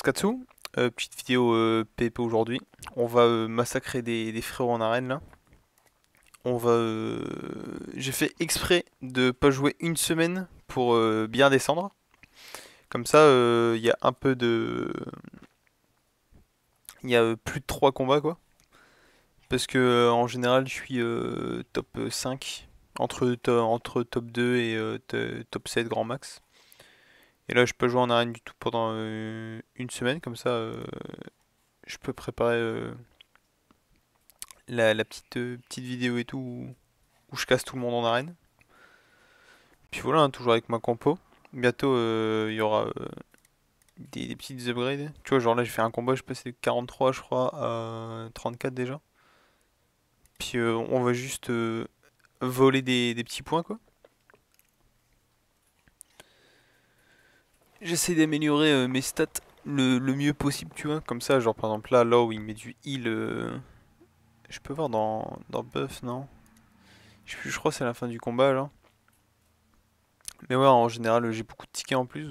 Katsu, petite vidéo PvP aujourd'hui. On va massacrer des frérots en arène là. J'ai fait exprès de pas jouer une semaine pour bien descendre. Comme ça, il y a un peu de... Il y a plus de 3 combats quoi. Parce que en général, je suis top 5. Entre top 2 et top 7 grand max. Et là, je peux jouer en arène du tout pendant une semaine. Comme ça, je peux préparer la petite vidéo et tout où je casse tout le monde en arène. Puis voilà, hein, toujours avec ma compo. Bientôt, il y aura des petites upgrades. Tu vois, genre là, j'ai fait un combat, je suis passé de 43, je crois, à 34 déjà. Puis on va juste voler des petits points, quoi. J'essaie d'améliorer mes stats le mieux possible, tu vois. Comme ça, genre par exemple là où il met du heal, je peux voir dans buff, non? Je sais plus, je crois que c'est la fin du combat, là. Mais ouais, en général, j'ai beaucoup de tickets en plus.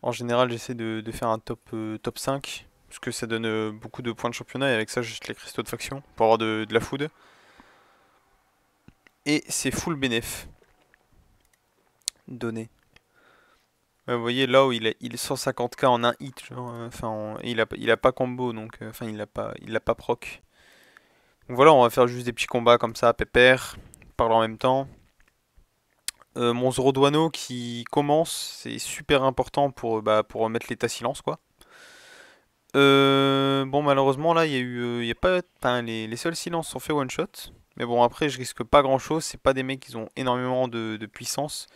En général, j'essaie de faire un top 5. Parce que ça donne beaucoup de points de championnat. Et avec ça, j'achète les cristaux de faction pour avoir de la food. Et c'est full bénéf. Donné. Ouais, vous voyez, là où il est 150k en un hit. Genre, il a pas combo. Donc, enfin, il a pas proc. Donc voilà, on va faire juste des petits combats comme ça, pépère. Parler en même temps. Mon Zoro Douano qui commence, c'est super important pour remettre l'état silence quoi. Bon malheureusement là il y a pas, enfin, les seuls silences sont faits one shot. Mais bon après je risque pas grand chose, c'est pas des mecs qui ont énormément de puissance.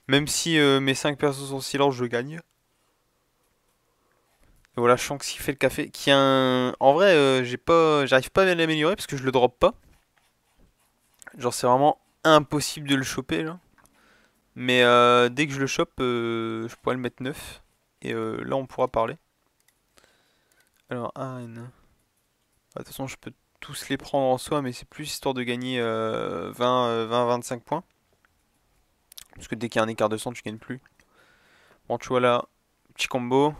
Même si mes 5 persos sont silence je gagne. Et voilà Shanks qui fait le café, qui a un... En vrai j'arrive pas à l'améliorer parce que je le drop pas. Genre c'est vraiment impossible de le choper là. Mais dès que je le chope je pourrais le mettre 9. Et là on pourra parler. Alors arène. De toute façon, je peux tous les prendre en soi, mais c'est plus histoire de gagner 20-25 points. Parce que dès qu'il y a un écart de 100, tu gagnes plus. Bon, tu vois là, petit combo.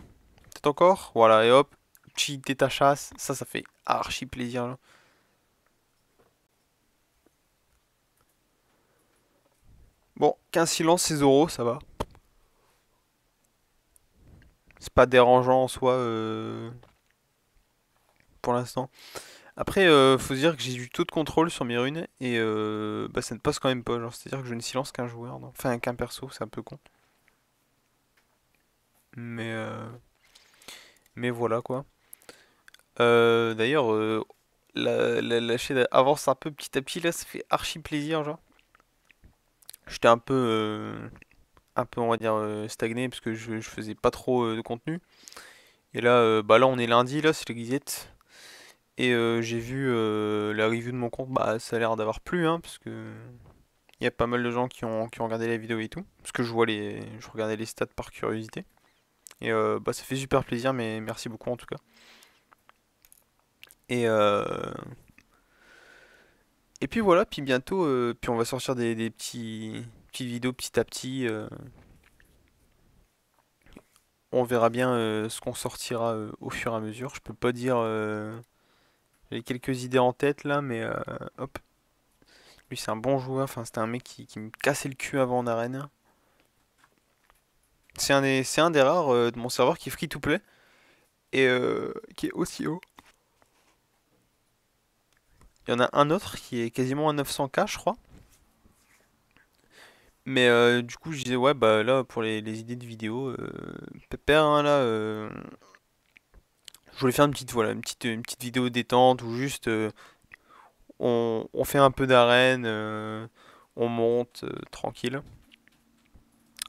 Peut-être encore. Voilà, et hop, petit état chasse. Ça fait archi plaisir là. Bon, 15 silence, c'est Zoro, ça va. C'est pas dérangeant en soi pour l'instant. Après, faut se dire que j'ai du taux de contrôle sur mes runes et bah, ça ne passe quand même pas. Genre, c'est-à-dire que je ne silence qu'un joueur, non. Enfin qu'un perso, c'est un peu con. Mais, euh, mais voilà quoi. D'ailleurs, la chaîne avance un peu petit à petit là, ça fait archi plaisir genre. J'étais un peu on va dire stagné parce que je faisais pas trop de contenu. Et là, bah là on est lundi là, c'est l'exit. Et j'ai vu la review de mon compte, bah ça a l'air d'avoir plu hein, parce que il y a pas mal de gens qui ont regardé la vidéo et tout. Parce que je regardais les stats par curiosité. Et bah ça fait super plaisir, mais merci beaucoup en tout cas. Et Et puis voilà, puis bientôt, puis on va sortir des petites vidéos petit à petit. On verra bien ce qu'on sortira au fur et à mesure. Je peux pas dire. J'ai quelques idées en tête là, mais hop. Lui c'est un bon joueur. Enfin c'était un mec qui me cassait le cul avant en arène. C'est un des rares de mon serveur qui est free to play et qui est aussi haut. Il y en a un autre qui est quasiment à 900k je crois. Mais du coup je disais ouais bah là pour les idées de vidéo, pépère hein, là. Je voulais faire une petite vidéo détente où juste on fait un peu d'arène, on monte tranquille. De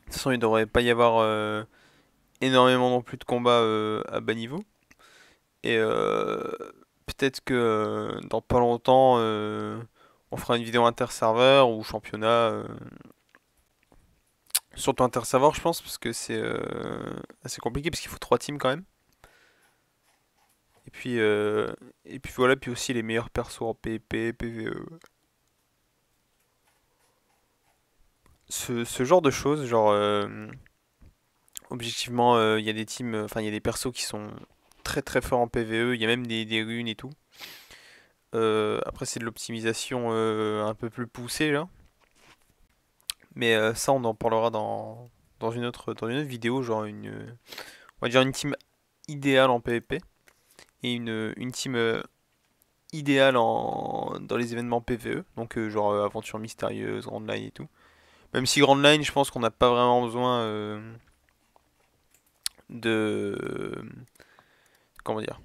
toute façon, il devrait pas y avoir énormément non plus de combats à bas niveau. Et peut-être que dans pas longtemps, on fera une vidéo inter-serveur ou championnat. Surtout inter-serveur, je pense, parce que c'est assez compliqué, parce qu'il faut 3 teams quand même. Et puis, euh, et puis voilà, puis aussi les meilleurs persos en PvP, PvE. Ce genre de choses, genre Objectivement, il y a des teams, enfin il y a des persos qui sont très très forts en PvE, il y a même des runes et tout. Après c'est de l'optimisation un peu plus poussée là. Mais ça on en parlera dans une autre vidéo, genre on va dire une team idéale en PvP et une team idéale dans les événements PvE, donc genre aventure mystérieuse, Grand Line et tout. Même si Grand Line, je pense qu'on n'a pas vraiment besoin de comment dire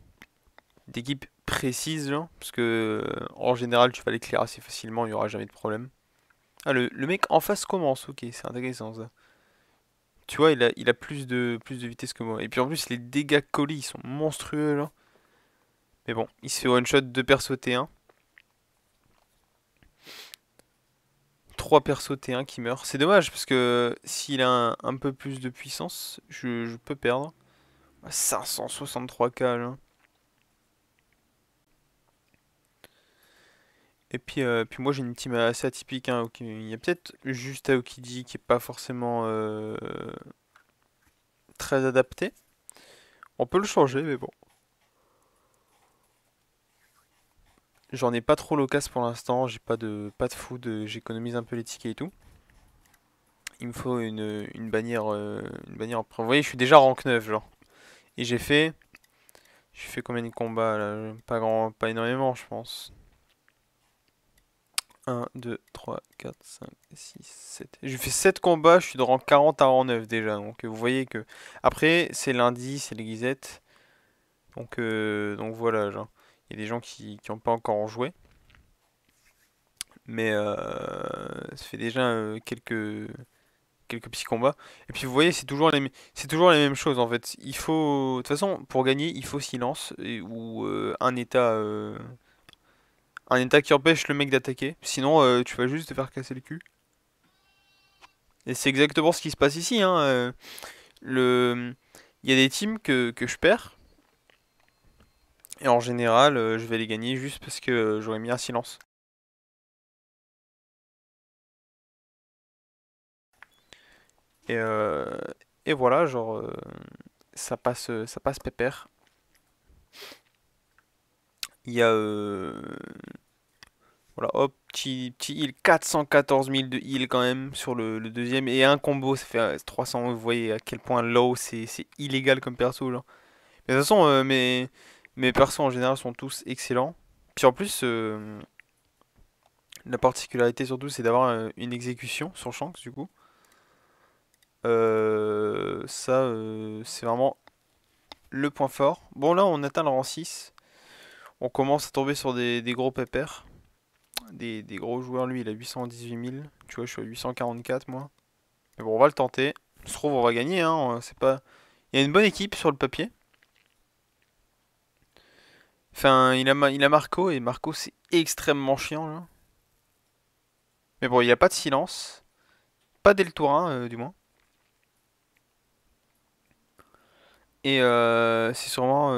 d'équipe précise, genre, parce que en général tu vas l'éclairer assez facilement, il y aura jamais de problème. Ah le mec en face commence, ok, c'est intéressant ça. Tu vois, il a plus de vitesse que moi. Et puis en plus les dégâts colis ils sont monstrueux là. Mais bon, il se fait one shot 2 persos T1, 3 persos T1 qui meurent. C'est dommage parce que s'il a un peu plus de puissance, je peux perdre. 563k là. Et puis moi j'ai une team assez atypique, hein. Il y a peut-être juste Aokiji qui est pas forcément très adapté. On peut le changer, mais bon. J'en ai pas trop l'occasion pour l'instant, j'ai pas de food, j'économise un peu les tickets et tout. Il me faut une bannière une bannière après. Vous voyez, je suis déjà rank 9 genre. Et j'ai fait combien de combats là? Pas énormément, je pense. 1, 2, 3, 4, 5, 6, 7. J'ai fait 7 combats, je suis de rang 40 à rang 9 déjà. Donc vous voyez que. Après, c'est lundi, c'est les guisettes. Donc voilà, genre. Il y a des gens qui ont pas encore joué. Mais ça fait déjà quelques petits combats. Et puis vous voyez, c'est toujours les mêmes choses en fait. Il faut. De toute façon, pour gagner, il faut silence ou un état qui empêche le mec d'attaquer. Sinon, tu vas juste te faire casser le cul. Et c'est exactement ce qui se passe ici, hein. Le... Il y a des teams que je perds. Et en général, je vais les gagner juste parce que j'aurais mis un silence. Et, euh, et voilà, genre, ça passe pépère. Il y a, voilà, hop, petit heal, 414 000 de heal quand même sur le deuxième. Et un combo, ça fait 300. Vous voyez à quel point low, c'est illégal comme perso, genre. Mais de toute façon, mes persos en général sont tous excellents. Puis en plus, la particularité surtout, c'est d'avoir une exécution sur Shanks, du coup. Ça, c'est vraiment le point fort. Bon, là, on atteint le rang 6. On commence à tomber sur des gros pépères. Des gros joueurs, lui, il a 818 000. Tu vois, je suis à 844, moi. Mais bon, on va le tenter. Ça se trouve, on va gagner, hein. C'est pas... Il y a une bonne équipe sur le papier. Enfin, il a Marco, et Marco, c'est extrêmement chiant, là. Mais bon, il n'y a pas de silence. Pas dès le tour 1, du moins. Et c'est sûrement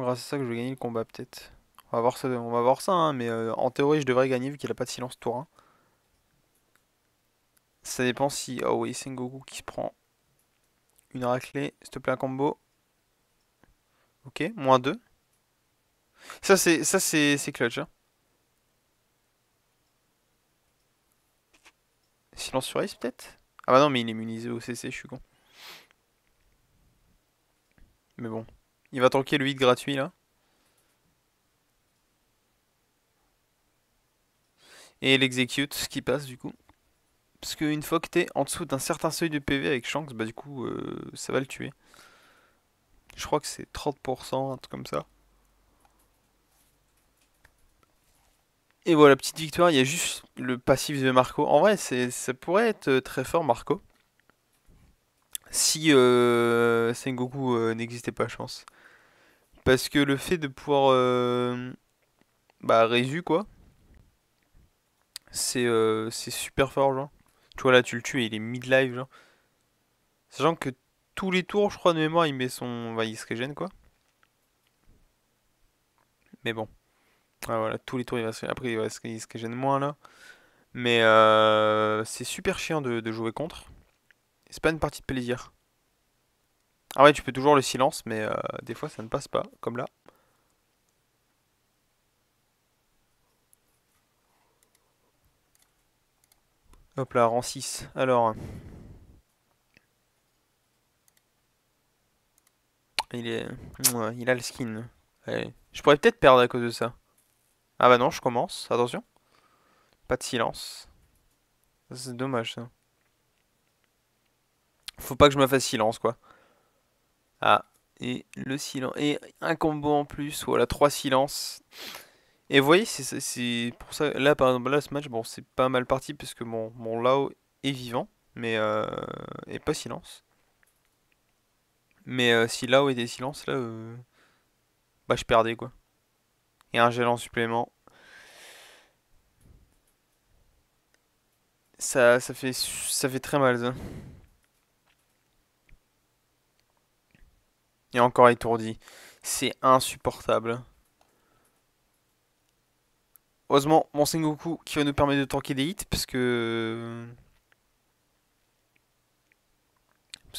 grâce à ça que je vais gagner le combat, peut-être. On va voir ça, hein, mais en théorie, je devrais gagner vu qu'il a pas de silence tour 1. Ça dépend si... Oh oui, Sengoku qui se prend une raclée. S'il te plaît, un combo. Ok, moins 2. C'est clutch, hein. Silence sur Ace, peut-être? Ah bah non, mais il est immunisé au CC, je suis con. Mais bon. Il va tanker le hit gratuit, là. Et l'execute, ce qui passe, du coup. Parce qu'une fois que t'es en dessous d'un certain seuil de PV avec Shanks, bah du coup, ça va le tuer. Je crois que c'est 30%, un truc comme ça. Et voilà, petite victoire, il y a juste le passif de Marco. En vrai, ça pourrait être très fort, Marco. Si Sengoku n'existait pas, je pense. Parce que le fait de pouvoir bah, résu, quoi, c'est super fort, genre. Tu vois, là, tu le tues et il est mid-life, genre. Sachant que tous les tours, je crois, de mémoire, il met son... Bah, il se régène, quoi. Mais bon. Ah, voilà, tous les tours, après, il se régène moins, là. Mais c'est super chiant de jouer contre. C'est pas une partie de plaisir. Ah ouais, tu peux toujours le silence, mais des fois ça ne passe pas, comme là. Hop là, rang 6. Alors, il est... ouais, il a le skin. Allez. Je pourrais peut-être perdre à cause de ça. Ah bah non, je commence. Attention. Pas de silence. Ça, c'est dommage ça. Faut pas que je me fasse silence quoi. Ah. Et le silence. Et un combo en plus. Voilà, 3 silences. Et vous voyez, c'est pour ça. Là, par exemple, là, ce match, bon, c'est pas mal parti parce que mon Lao est vivant. Mais. Et pas silence. Mais si Lao était silence, là. Bah, je perdais quoi. Et un gel en supplément. Ça fait très mal ça. Et encore étourdi. C'est insupportable. Heureusement, mon Sengoku qui va nous permettre de tanker des hits parce que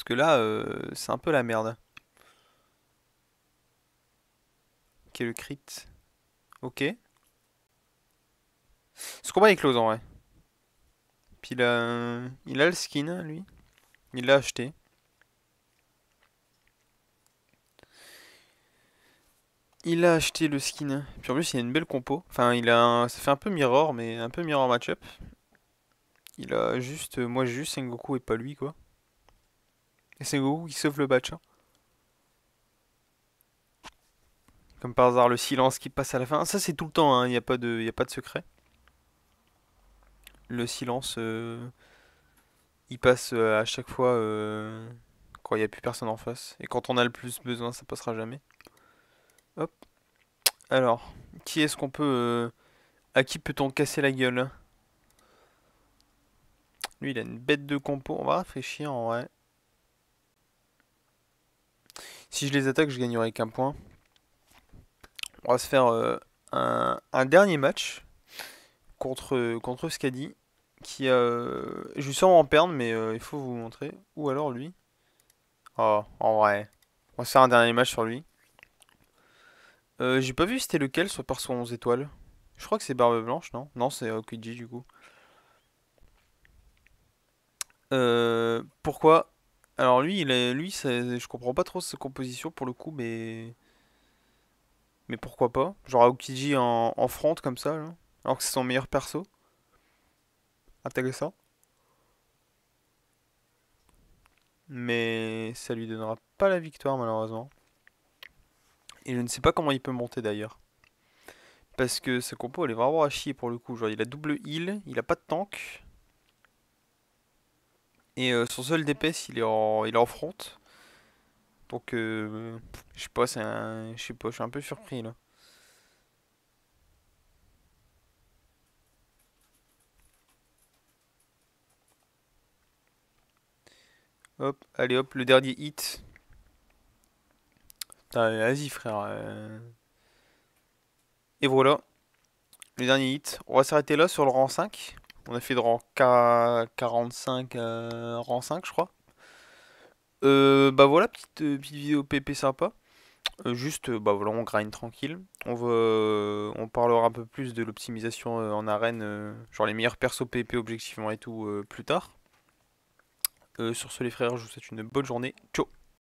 là, c'est un peu la merde. Ok, le crit. Ok. Ce combat est close en vrai. Puis il a le skin, lui. Il l'a acheté. Il a acheté le skin. Puis en plus, il a une belle compo. Enfin, ça fait un peu mirror, mais un peu mirror matchup. Il a juste, moi j'ai juste Sengoku et pas lui quoi. Et Sengoku qui sauve le match, hein. Comme par hasard, le silence qui passe à la fin. Ça, c'est tout le temps, hein. Il n'y a pas de secret. Le silence, il passe à chaque fois quand il n'y a plus personne en face. Et quand on a le plus besoin, ça passera jamais. Hop. Alors, qui est-ce qu'on peut. À qui peut-on casser la gueule? Lui, il a une bête de compo. On va réfléchir en vrai. Si je les attaque, je gagnerai qu'un point. On va se faire un dernier match contre Skadi. Je lui sens en perdre, mais il faut vous montrer. Ou alors lui. Oh, en vrai. On va se faire un dernier match sur lui. J'ai pas vu c'était lequel soit par son 11 étoiles. Je crois que c'est Barbe Blanche, non? Non, c'est Okuji du coup. Pourquoi? Alors lui, je comprends pas trop sa composition pour le coup, mais pourquoi pas? Genre Aokiji en front comme ça, là. Alors que c'est son meilleur perso. Intéressant. Mais ça lui donnera pas la victoire malheureusement. Et je ne sais pas comment il peut monter d'ailleurs. Parce que sa compo elle est vraiment à chier pour le coup. Genre il a double heal, il a pas de tank. Et son seul DPS il est en front. Donc je sais pas, je sais pas, je suis un peu surpris là. Hop, allez hop, le dernier hit. Putain, vas-y frère. Et voilà, le dernier hit. On va s'arrêter là sur le rang 5. On a fait de rang 45 à rang 5 je crois. Bah voilà, petite vidéo PP sympa. Juste, bah voilà, on grind tranquille. On parlera un peu plus de l'optimisation en arène, genre les meilleurs persos PvP objectivement et tout plus tard. Sur ce les frères, je vous souhaite une bonne journée. Ciao!